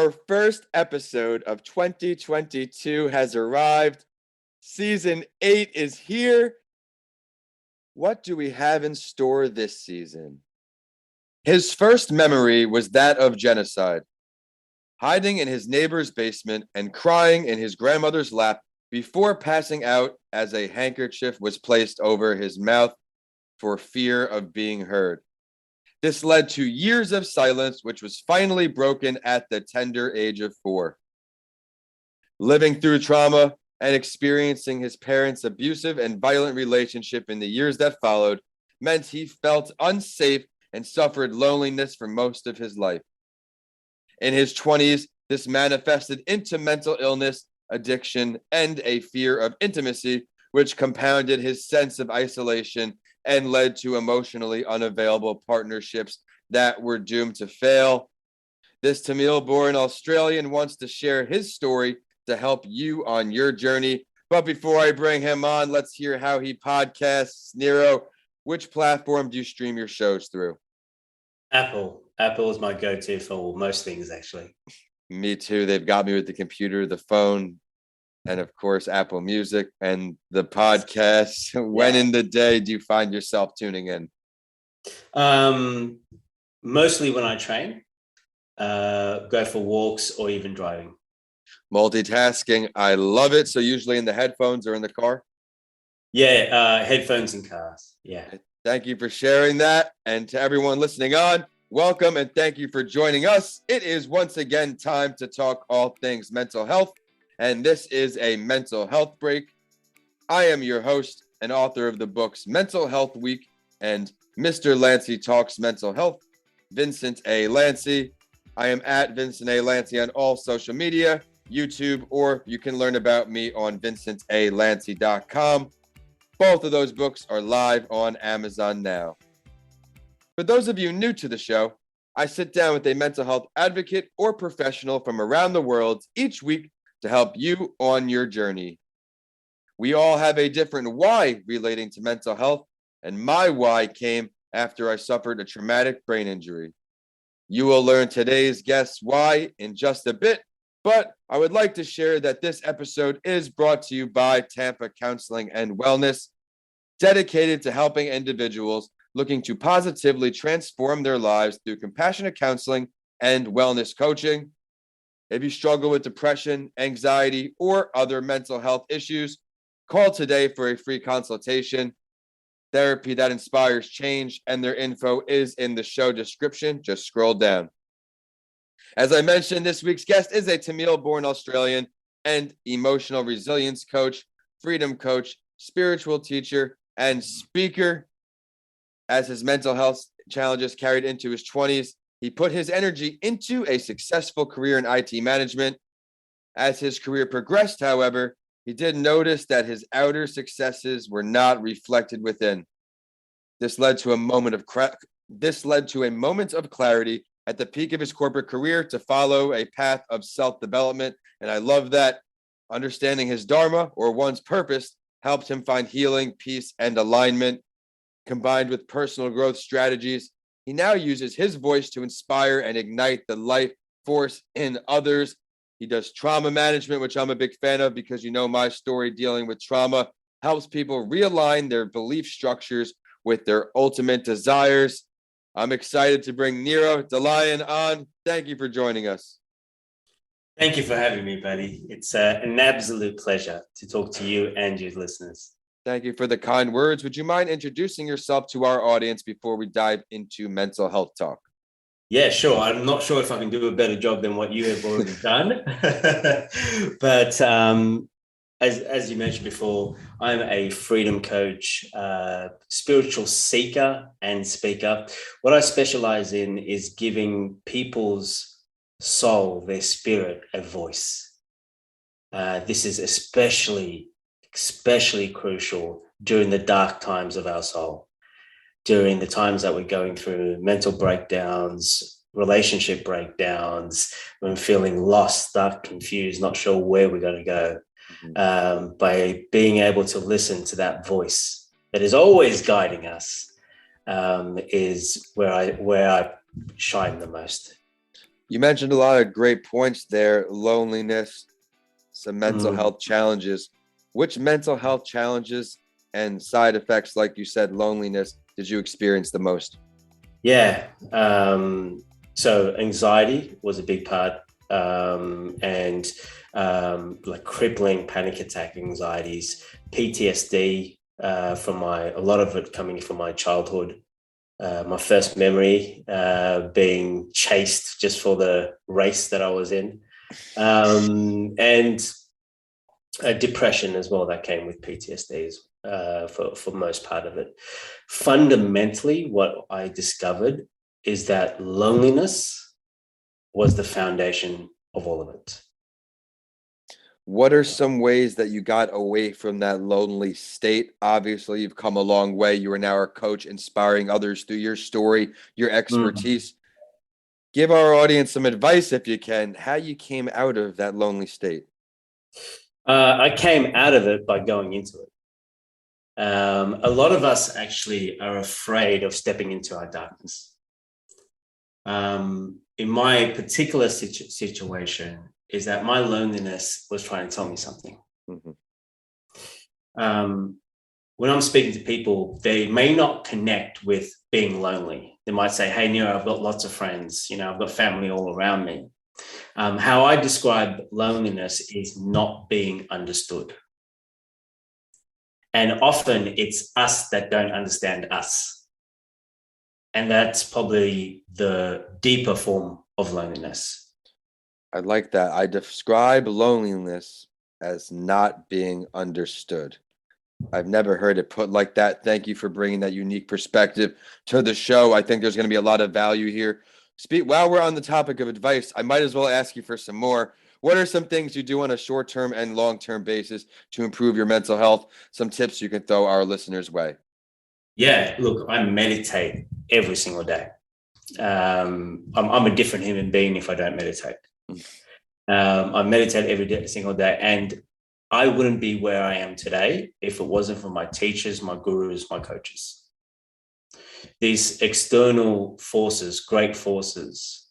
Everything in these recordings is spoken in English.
Our first episode of 2022 has arrived. Season 8 is here. What do we have in store this season? His first memory was that of genocide, hiding in his neighbor's basement and crying in his grandmother's lap before passing out as a handkerchief was placed over his mouth for fear of being heard. This led to years of silence, which was finally broken at the tender age of 4. Living through trauma and experiencing his parents' abusive and violent relationship in the years that followed meant he felt unsafe and suffered loneliness for most of his life. In his 20s, this manifested into mental illness, addiction, and a fear of intimacy, which compounded his sense of isolation and led to emotionally unavailable partnerships that were doomed to fail. This Tamil-born Australian wants to share his story to help you on your journey. But before I bring him on, let's hear how he podcasts. Nero, which platform do you stream your shows through? Apple. Apple is my go-to for most things, actually. Me too. They've got me with the computer, the phone, and of course, Apple Music and the podcast. When in the day do you find yourself tuning in? Mostly when I train, go for walks, or even driving. Multitasking. I love it. So usually in the headphones or in the car? Yeah, headphones and cars. Yeah. Thank you for sharing that. And to everyone listening on, welcome and thank you for joining us. It is once again time to talk all things mental health. And this is a mental health break. I am your host and author of the books Mental Health Week and Mr. Lancey Talks Mental Health, Vincent A. Lancey. I am at Vincent A. Lancey on all social media, YouTube, or you can learn about me on vincentalancy.com. Both of those books are live on Amazon now. For those of you new to the show, I sit down with a mental health advocate or professional from around the world each week to help you on your journey. We all have a different why relating to mental health, and my why came after I suffered a traumatic brain injury. You will learn today's guest's why in just a bit, but I would like to share that this episode is brought to you by Tampa Counseling and Wellness, dedicated to helping individuals looking to positively transform their lives through compassionate counseling and wellness coaching. If you struggle with depression, anxiety, or other mental health issues, call today for a free consultation. Therapy that inspires change, and their info is in the show description. Just scroll down. As I mentioned, this week's guest is a Tamil-born Australian and emotional resilience coach, freedom coach, spiritual teacher, and speaker. As his mental health challenges carried into his 20s, he put his energy into a successful career in IT management. As his career progressed, however, he did notice that his outer successes were not reflected within. This led to a moment of clarity at the peak of his corporate career to follow a path of self-development. And I love that understanding his dharma, or one's purpose, helped him find healing, peace, and alignment. Combined with personal growth strategies, he now uses his voice to inspire and ignite the life force in others. He does trauma management, which I'm a big fan of because you know my story dealing with trauma helps people realign their belief structures with their ultimate desires. I'm excited to bring Nero DeLion on. Thank you for joining us. Thank you for having me, buddy. It's an absolute pleasure to talk to you and your listeners. Thank you for the kind words. Would you mind introducing yourself to our audience before we dive into mental health talk? Yeah, sure. I'm not sure if I can do a better job than what you have already done. But as you mentioned before, I'm a freedom coach, spiritual seeker and speaker. What I specialize in is giving people's soul, their spirit, a voice. This is especially crucial during the dark times of our soul, during the times that we're going through mental breakdowns, relationship breakdowns, when feeling lost, stuck, confused, not sure where we're going to go. By being able to listen to that voice that is always guiding us is where I shine the most. You mentioned a lot of great points there: loneliness, some mental Mm, health challenges. Which mental health challenges and side effects, like you said, loneliness, did you experience the most? yeah. So anxiety was a big part, and like crippling panic attack anxieties, PTSD from a lot of it coming from my childhood. My first memory being chased just for the race that I was in, and depression as well that came with PTSDs for most part of it. Fundamentally, what I discovered is that loneliness was the foundation of all of it. What are some ways that you got away from that lonely state? Obviously, you've come a long way. You are now a coach, inspiring others through your story, your Mm. expertise. Give our audience some advice, if you can, how you came out of that lonely state. I came out of it by going into it. A lot of us actually are afraid of stepping into our darkness. In my particular situation, is that my loneliness was trying to tell me something. Mhm. Um, when I'm speaking to people, they may not connect with being lonely. They might say, "Hey, Nero, I've got lots of friends. I've got family all around me." How I describe loneliness is not being understood. And often it's us that don't understand us. And that's probably the deeper form of loneliness. I like that. I describe loneliness as not being understood. I've never heard it put like that. Thank you for bringing that unique perspective to the show. I think there's going to be a lot of value here. While we're on the topic of advice, I might as well ask you for some more. What are some things you do on a short-term and long-term basis to improve your mental health? Some tips you can throw our listeners' way. Yeah, look, I meditate every single day. I'm a different human being if I don't meditate. I meditate single day, and I wouldn't be where I am today if it wasn't for my teachers, my gurus, my coaches. These external forces, great forces,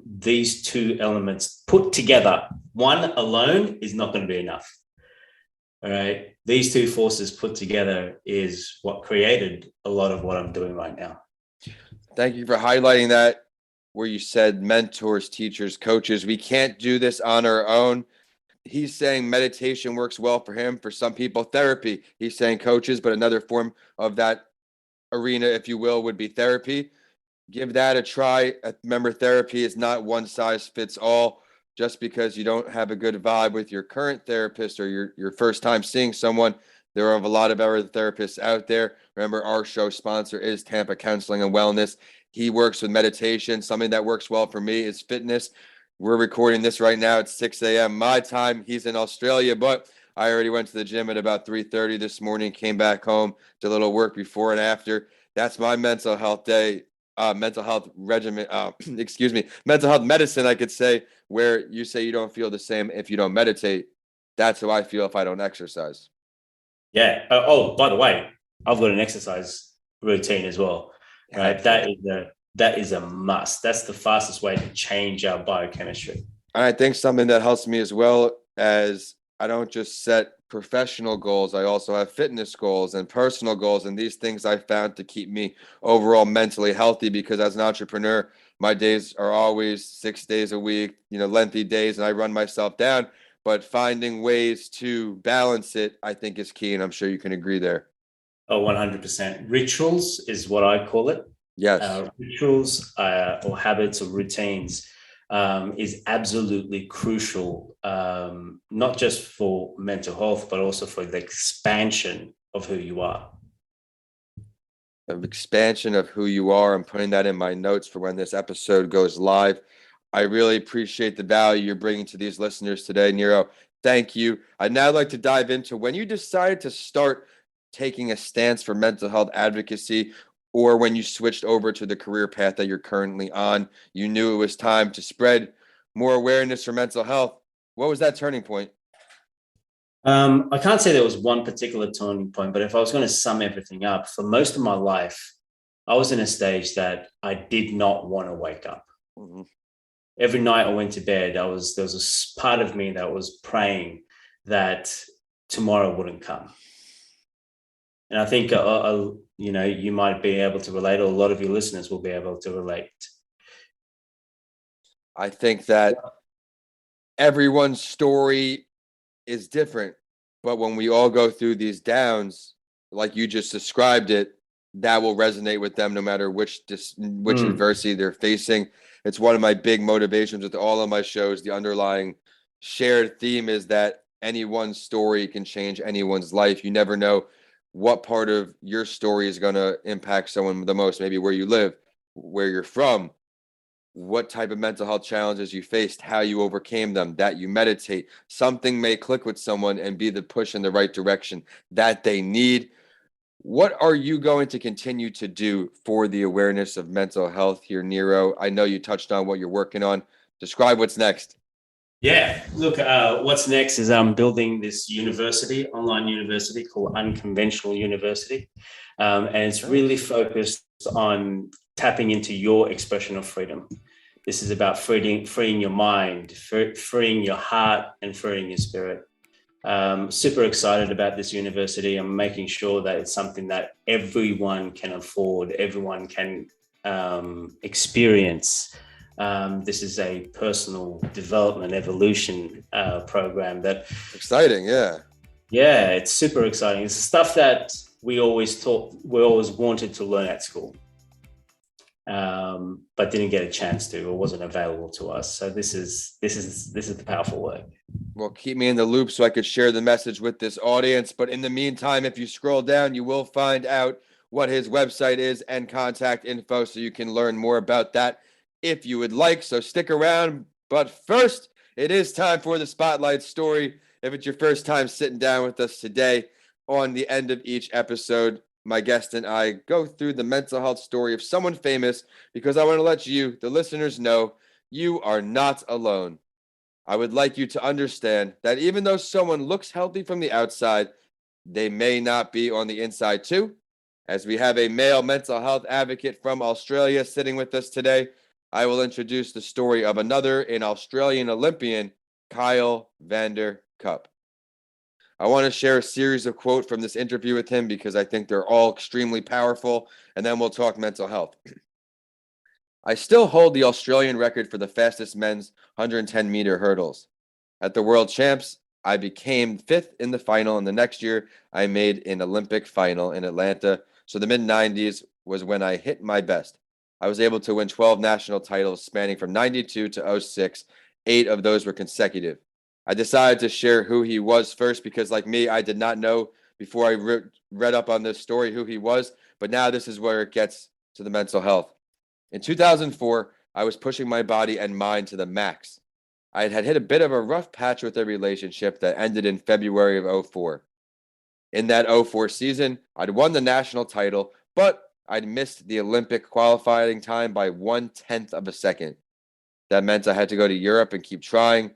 these two elements put together, one alone is not going to be enough. All right. These two forces put together is what created a lot of what I'm doing right now. Thank you for highlighting that, where you said mentors, teachers, coaches. We can't do this on our own. He's saying meditation works well for him. For some people, therapy. He's saying coaches, but another form of that arena, if you will, would be therapy. Give that a try. Remember, therapy is not one size fits all. Just because you don't have a good vibe with your current therapist or your first time seeing someone, there are a lot of other therapists out there. Remember, our show sponsor is Tampa Counseling and Wellness. He works with meditation. Something that works well for me is fitness. We're recording this right now at 6 a.m. my time. He's in Australia, but I already went to the gym at about 3:30 this morning, came back home, did a little work before and after. That's my mental health day, mental health regimen, excuse me, mental health medicine, I could say, where you say you don't feel the same if you don't meditate. That's how I feel if I don't exercise. Yeah. Oh, by the way, I've got an exercise routine as well. Right. Excellent. That is a must. That's the fastest way to change our biochemistry. And I think something that helps me as well as I don't just set professional goals, I also have fitness goals and personal goals. And these things I found to keep me overall mentally healthy because as an entrepreneur, my days are always 6 days a week, lengthy days, and I run myself down. But finding ways to balance it, I think, is key. And I'm sure you can agree there. Oh, 100%. Rituals is what I call it. Yes. Rituals or habits or routines is absolutely crucial, not just for mental health, but also for the expansion of who you are. Of expansion of who you are. I'm putting that in my notes for when this episode goes live. I really appreciate the value you're bringing to these listeners today, Nero. Thank you. I'd now like to dive into when you decided to start taking a stance for mental health advocacy, or when you switched over to the career path that you're currently on. You knew it was time to spread more awareness for mental health. What was that turning point? I can't say there was one particular turning point, but if I was going to sum everything up, for most of my life, I was in a stage that I did not want to wake up. Mhm. every night I went to bed, there was a part of me that was praying that tomorrow wouldn't come. And I think, you might be able to relate, or a lot of your listeners will be able to relate. I think that everyone's story is different, but when we all go through these downs, like you just described it, that will resonate with them no matter which adversity they're facing. It's one of my big motivations with all of my shows. The underlying shared theme is that anyone's story can change anyone's life. You never know what part of your story is going to impact someone the most, maybe where you live, where you're from, what type of mental health challenges you faced, how you overcame them, that you meditate. Something may click with someone and be the push in the right direction that they need. What are you going to continue to do for the awareness of mental health here, Nero? I know you touched on what you're working on. Describe what's next. Yeah, look, what's next is I'm building this online university called Unconventional University. And it's really focused on tapping into your expression of freedom. This is about freeing your mind, freeing your heart, and freeing your spirit. Super excited about this university. I'm making sure that it's something that everyone can afford, everyone can experience. This is a personal development evolution program that exciting. Yeah, it's super exciting. It's stuff that we always wanted to learn at school, but didn't get a chance to, or wasn't available to us. So this is the powerful work. Well, keep me in the loop so I could share the message with this audience. But in the meantime, if you scroll down, you will find out what his website is and contact info, so you can learn more about that if you would like. So stick around. But first, it is time for the Spotlight Story. If it's your first time sitting down with us today, on the end of each episode, my guest and I go through the mental health story of someone famous, because I want to let you, the listeners, know you are not alone. I would like you to understand that even though someone looks healthy from the outside, they may not be on the inside too. As we have a male mental health advocate from Australia sitting with us today, I will introduce the story of an Australian Olympian, Kyle Vander Cup. I want to share a series of quotes from this interview with him because I think they're all extremely powerful, and then we'll talk mental health. I still hold the Australian record for the fastest men's 110-meter hurdles. At the World Champs, I became fifth in the final, and the next year I made an Olympic final in Atlanta. So the mid-90s was when I hit my best. I was able to win 12 national titles spanning from 92 to 06. 8 of those were consecutive. I decided to share who he was first because, like me, I did not know before I read up on this story who he was. But now this is where it gets to the mental health. In 2004, I was pushing my body and mind to the max. I had hit a bit of a rough patch with a relationship that ended in February of 04. In that 04 season, I'd won the national title, but I'd missed the Olympic qualifying time by 1/10 of a second. That meant I had to go to Europe and keep trying.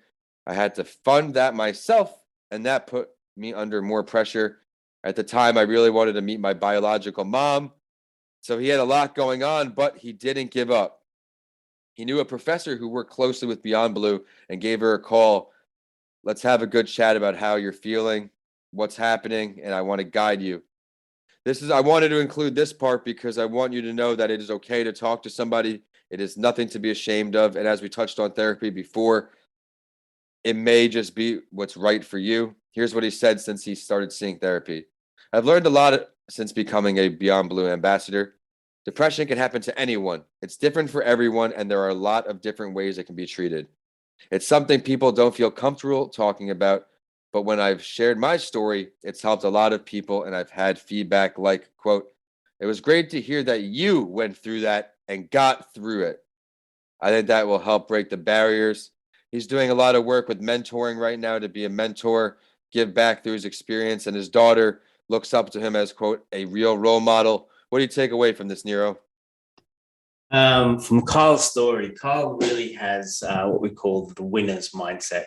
I had to fund that myself, and that put me under more pressure. At the time, I really wanted to meet my biological mom. So he had a lot going on, but he didn't give up. He knew a professor who worked closely with Beyond Blue and gave her a call. Let's have a good chat about how you're feeling, what's happening, and I want to guide you. I wanted to include this part because I want you to know that it is okay to talk to somebody. It is nothing to be ashamed of. And as we touched on therapy before, it may just be what's right for you. Here's what he said since he started seeing therapy. I've learned a lot since becoming a Beyond Blue ambassador. Depression can happen to anyone. It's different for everyone, and there are a lot of different ways it can be treated. It's something people don't feel comfortable talking about, but when I've shared my story, it's helped a lot of people, and I've had feedback like, quote, "It was great to hear that you went through that and got through it." I think that will help break the barriers. He's doing a lot of work with mentoring right now to be a mentor, give back through his experience, and his daughter looks up to him as, quote, "a real role model." What do you take away from this, Nero? From Kyle's story, Kyle really has what we call the winner's mindset.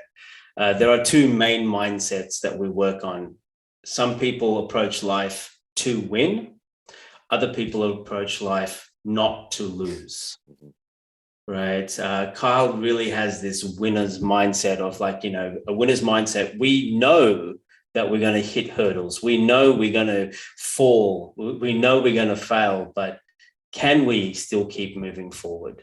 There are two main mindsets that we work on. Some people approach life to win. Other people approach life not to lose. right? Kyle really has this winner's mindset of like, a winner's mindset. We know that we're going to hit hurdles. We know we're going to fall. We know we're going to fail, but can we still keep moving forward?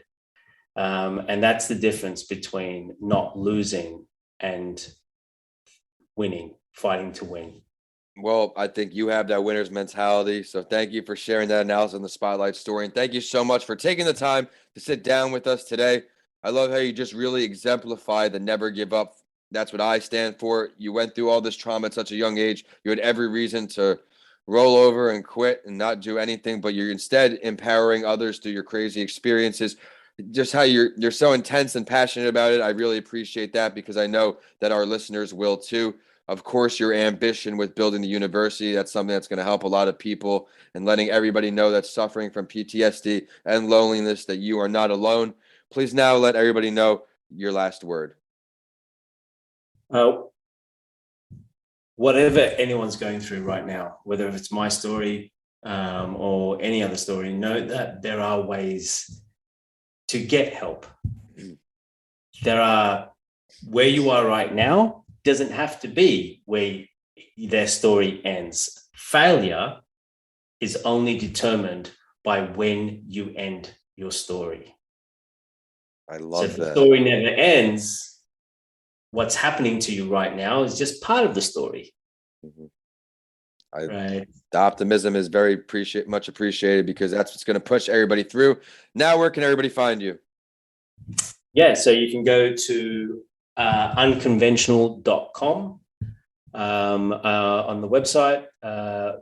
And that's the difference between not losing and winning, fighting to win. Well, I think you have that winner's mentality. So thank you for sharing that analysis on the Spotlight story. And thank you so much for taking the time to sit down with us today. I love how you just really exemplify the never give up. That's what I stand for. You went through all this trauma at such a young age. You had every reason to roll over and quit and not do anything, but you're instead empowering others through your crazy experiences. Just how you're so intense and passionate about it. I really appreciate that because I know that our listeners will too. Of course, your ambition with building the university, that's something that's going to help a lot of people, and letting everybody know that's suffering from PTSD and loneliness that you are not alone. Please now let everybody know your last word. Uh, Whatever anyone's going through right now, whether it's my story or any other story, know that there are ways to get help. There are, where you are right now doesn't have to be where their story ends. Failure is only determined by when you end your story. I love so if that. The story never ends. What's happening to you right now is just part of the story. Right. The optimism is very much appreciated because that's what's going to push everybody through. Now, where can everybody find you? Yeah, so you can go to unconventional.com on the website.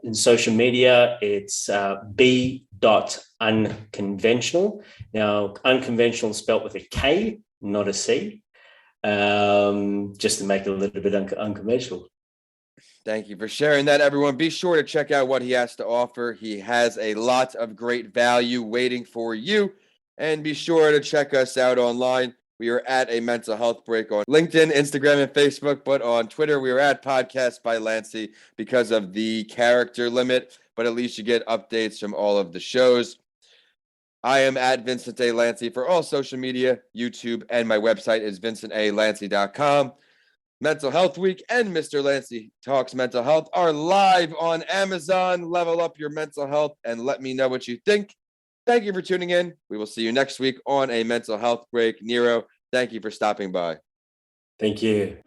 In social media, it's b.unconventional. Now, unconventional is spelt with a K, not a C, just to make it a little bit unconventional. Thank you for sharing that, everyone. Be sure to check out what he has to offer. He has a lot of great value waiting for you. And be sure to check us out online. We are at A Mental Health Break on LinkedIn, Instagram, and Facebook. But on Twitter, we are at Podcast by Lancey because of the character limit. But at least you get updates from all of the shows. I am at Vincent A. Lancey for all social media, YouTube, and my website is vincentalancy.com. Mental Health Week and Mr. Lancey Talks Mental Health are live on Amazon. Level up your mental health and let me know what you think. Thank you for tuning in. We will see you next week on A Mental Health Break. Nero, thank you for stopping by. Thank you.